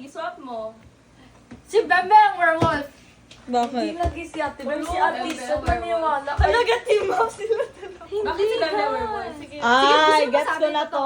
giswap mo. Si Bembe ang werewolf. Bakit? lagi si Ate Bem, si Wala, Ate Bem, Sat Bem, maniwala. Talaga team up sila. Bakit sila na werewolf? Sige. Ay, gusto mo gets ko sabi na ko to.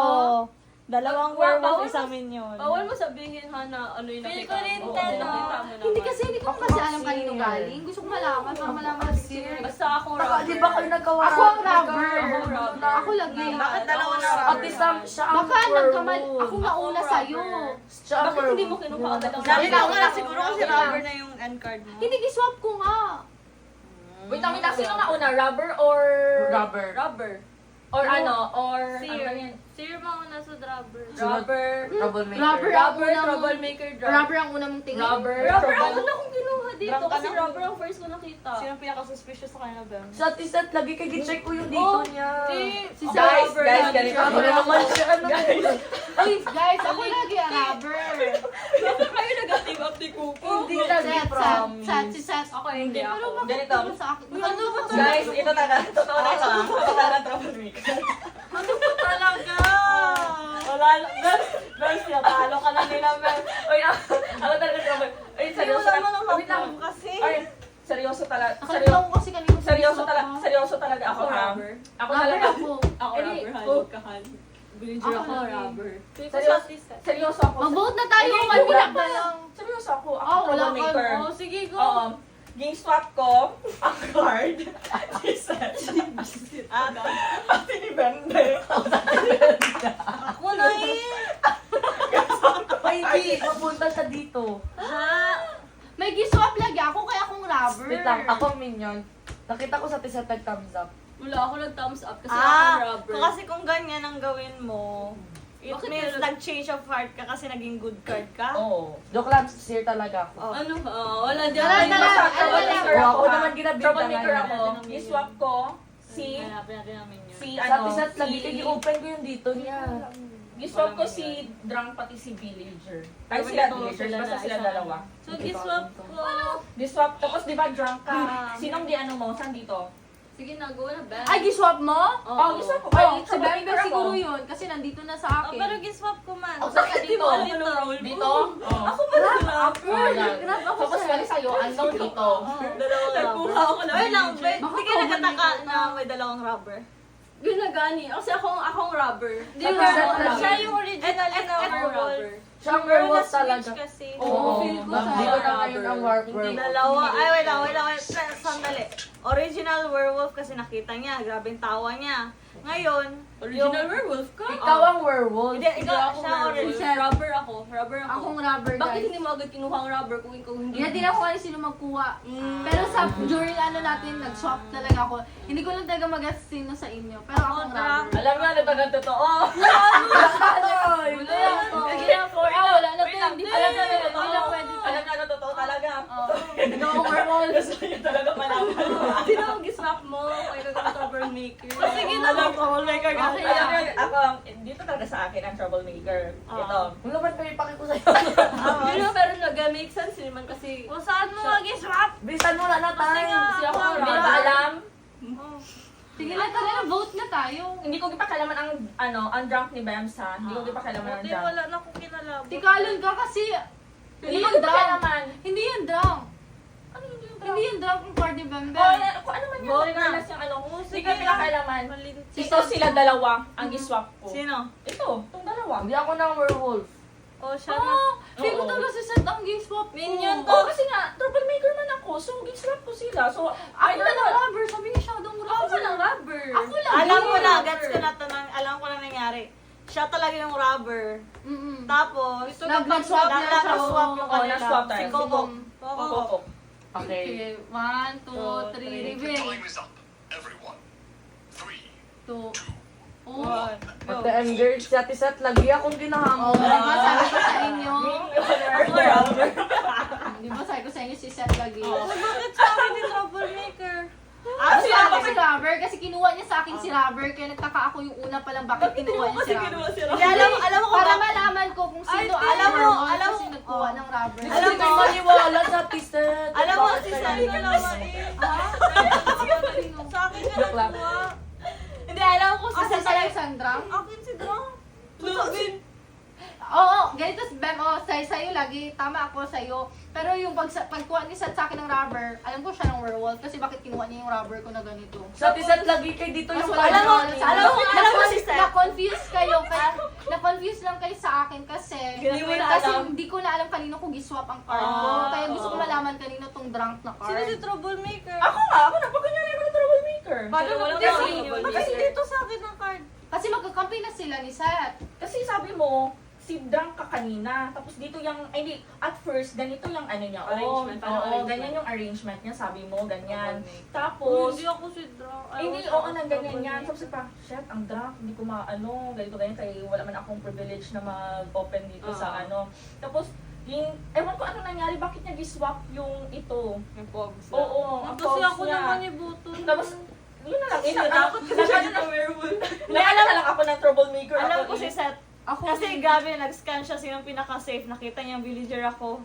Dalawang Bawal werewolf, mo- isang minion. Bawal mo sabihin ha na ano yung Feel nakita ko rin, mo. Ted, Oo, no? nakita mo Hindi naman. kasi hindi ko kasi alam kanino galing. Gusto ko malaman para malaman si Basta ako Baka rubber. di ba kayo nagkawa? Ako ang rubber. Ako rubber. Ako lagi. Bakit dalawa na Ate Sam, siya ang Baka nagkamal. werewolf. Ako nauna Ako sa'yo. rubber. Siya ang Bakit hindi mo kinuha agad ang Sabi rubber? ko nga siguro kasi rubber na yung end card mo. Hindi, giswap ko nga. Wait, ang sino nauna? Rubber or... Rubber. Rubber. Or ano? Or... Seer. Ano yan? Seer mauna sa rubber. Rubber. Troublemaker. Rubber ang Rubber, unang... troublemaker, Rubber ang una mong tingin. Rubber. Rubber, Rubber. ako na akong kinuha dito Drunk ka kasi na. rubber ang first ko nakita. Sino ang pinaka-suspicious sa kanila, Bem? Si Ate Sat, lagi kayo check ko yung dito Oh, niya. Si Ako Guys, rubber guys, yan. ganito. Rubber Ano naman siya, ano Ay, guys, ako lagi ang rubber. Bakit kayo nag-team up ni Kuko? Hindi lagi, Sat, promise. Sat, si Sat. Ako hindi Pero ako. bakit Ganito. ano sa akin? Ano ba Guys, ito talaga. Totoo na ito. Totoo na troublemaker. Talaga! Wala na. Guys, talo ka na nila, Bem. Uy, ako talaga trouble. Uy, seryoso Wala mo nang Wait lang. hapon kasi. Ay, seryoso talaga. Nakalimutan ko kasi kanina. Seryoso talaga ako, ha? Rubber. Ako Rubber talaga. ako. Ako Hindi, rubber, ha? oh. Huwag ka, Han. Villager Ako ako, lagi. rubber. Seryoso. Seryoso ako. Mag-vote na tayo. Hindi, Kanina wala pa lang. Seryoso ako. Ako Oh, wala troublemaker. ka. Oh, sige, go. Oo. Game swap ko, ang card, reset. Pati ni Bembe. Ako na eh. Ay, hindi. Mapunta siya dito. May giswap lagi ako kaya akong rubber. Wait lang, ako ang minion. Nakita ko sa Ate Sat nag-thumbs up. Wala ako nag-thumbs up kasi ako Ah, rubber. kasi kung ganyan ang gawin mo, it Bakit means talaga? nag-change of heart ka kasi naging good card ka. Oo. Joke lang, sincere talaga ako. Oh. Ano ba? Wala dyan. Wala, Hindi wala, basta wala, troublemaker wala. ako, Ako ha? naman ginabit Troublemaker na ako. lang. I-swap ko si... Hanapin natin namin yun. Si Sa ano? Ate Sat, lagi si- kayo open ko yung dito niya. I-swap ko si Drunk pati si Villager. Ay, Sabi sila ko, Villagers. sila Basta na, sila isa. dalawa. So, giswap ko. Di-swap. Tapos di ba drunk ka? Sinong di ano mo? Saan dito? Sige na, go na, Ben. Ay, giswap mo? Oh, i-swap ko. Oh, Ay, si Bembe troublemaker ako. siguro yun kasi nandito na sa Oh, akin. pero giswap ko man. Oh, saan ka dito? Dito? Ako ba Ayan. Tapos wala sa'yo, unknown dito. Dalawang Nagkuha ako ng Wait lang, Villager. hindi ka nagtataka na may dalawang rubber. Yun na gani. Kasi akong rubber. Hindi Sa na, Ate Sat siya lagi. yung original na werewolf. Siya ang werewolf Pero na-switch talaga. kasi. Oo, feel ko sa Dito na kayo ng werewolf. Hindi. Dalawa. Ay, wait lang. Sandali. Original werewolf kasi nakita niya. Grabe yung tawa niya. Ngayon, Original werewolf ka? Ikaw ang werewolf. Hindi, ikaw, Ako siya werewolf. original. Rubber ako. Rubber ako. Akong rubber, Bakit guys. hindi mo agad kinuha ang rubber kung ikaw hindi? Hindi ako alam sino magkuha. Pero sa during ano natin, nag-swap talaga ako. Hindi ko lang talaga mag-guess sino sa inyo. Pero akong rubber. Alam nga na talagang totoo. Sige na, wala na to. Hindi pa Alam lang na totoo. Wala pwede. Alam na totoo talaga. Hindi ako werewolf. Gusto niyo talaga malaman. Sino ang giswap mo? Kung ikaw ang troublemaker. Sige na, troublemaker ka. Okay. Alam niyo, ako, dito talaga sa akin ang troublemaker. Ito. Wala man kayo ipakiko sa'yo. Yun know, pero nag-make sense naman kasi Kung saan mo mag-iswap? Bisan mo na time. kasi ako Ako, hindi rubber. ba alam? Sige na, tara, vote na tayo. Hindi ko ipakalaman ang drunk ni Bems ha. Hindi ko ipakalaman ang Buti drunk. wala na akong kinalabo. Tikalon ka kasi. Hindi Hindi ko yung drunk. ipakalaman. Hindi yung drunk. Ano hindi yung drunk? Hindi yung drunk yung party Bembe. Kung ano man yan, Vote regardless na. yung ano. Oo, Hindi sige ko na. pinakalaman. Malin- Ito sila dalawa ang giswap ko. Sino? Ito, itong dalawa. Hindi ako ng werewolf. Oh, siya na. Feel ko Oo. talaga si Seth ang gay swap ko. Minion to. Oo, kasi nga, troublemaker man ako. So, giswap ko sila. So, Ako lang ang rubber. Sabi niya siya daw Ako rubber. pa ng rubber. Ako lang. Alam ko na, rubber. gets ko na to. Alam ko na nangyari. Siya talaga yung rubber. Mm-mm. Tapos, Nag-swap na siya. nag-swap yung Oo, kanila. na-swap tayo. Si Coco. Oo. Okay. Okay, 1, 2, 3, reveal. Time is up. Everyone. 3, 2. Oh. Ate Emger, si Ate Sat, lagi akong Oh, ginahamon. di ba sabi ko sa inyo? Ako rubber. Di ba sabi ko sa inyo si Seth lagi? Bakit sa akin yung troublemaker? Kasi ako si Rubber, kasi kinuha niya sa akin si Rubber, kaya nagtaka ako yung una pa lang bakit kinuha niya si Rubber. Hindi, alam mo kung Para bakit. malaman ko kung sino Ay, alam mo, werewolf alam kasi mo. nagkuha ng Rubber. Alam Hindi mo, ko maniwala sa Ate Sat. Alam mo, Bakit si kayo Sally ganun? dalawa Sa akin ka Joke lang. nakuha. Hindi, alam ko si Kasi Sally. sa Alexandra? Akin si Drunk. Oo, ganito si Bem, sa'yo lagi, tama ako sa'yo. Pero yung pagkuha ni Seth sa akin ng rubber, alam ko siya ng werewolf kasi bakit kinuha niya yung rubber ko na ganito. Sa tisat lagi kay dito yung Mas wala card. alam mo si Seth. Na-confuse kayo, na-confuse lang kayo sa akin kasi Hindi mo na kasi alam. hindi ko na alam kanino ko giswap ang card ko. Kaya gusto ko malaman kanino tong drunk na Sino si card. troublemaker? Ako nga, ako napagkanyari ako ng troublemaker. Paano mo Walang kasi? troublemaker. Kasi dito sa akin ang card. Kasi magkakampi na sila ni Seth. Kasi sabi mo, si drunk ka kanina. Tapos dito yung, ay hindi, at first, ganito yung ano niya. Arrangement, Oo, parang arrangement. ganyan yung arrangement niya, sabi mo, ganyan. Uy, Tapos, hindi ako si drunk. hindi, oo, nang ganyan yan. Tapos pa, shit, ang drunk, hindi ko maano, ganito, ganyan, kaya wala man akong privilege na mag-open dito sa ano. Tapos, yung, ewan ko ano nangyari, bakit niya giswap yung ito? Yung pogs. Oo, ang Kasi pogs ako niya. naman ibuto. Tapos, yun na lang, Dapat kasi siya yung werewolf. Alam na lang ako ng troublemaker. Alam ako ko si Seth. Kasi grabe, nag-scan siya sinong pinaka-safe. Nakita niya villager ako.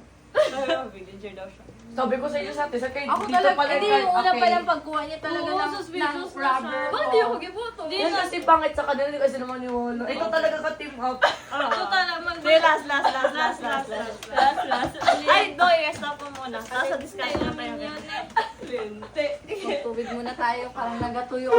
Villager daw siya. Sabi ko sa inyo sa tisat kay Ako dito talaga, pala hindi yung yung una card. pa lang pagkuha niya talaga Oo, ng suspicious na rubber siya. ko. Bakit di ako gibuto? Yan kasi pangit sa kanila, hindi kasi naman yung ito talaga ka-team up. Ito talaga Hindi, last. Ay, do, i-stop mo muna. Nasa discussion na tayo. Tubig muna tayo, parang nagatuyo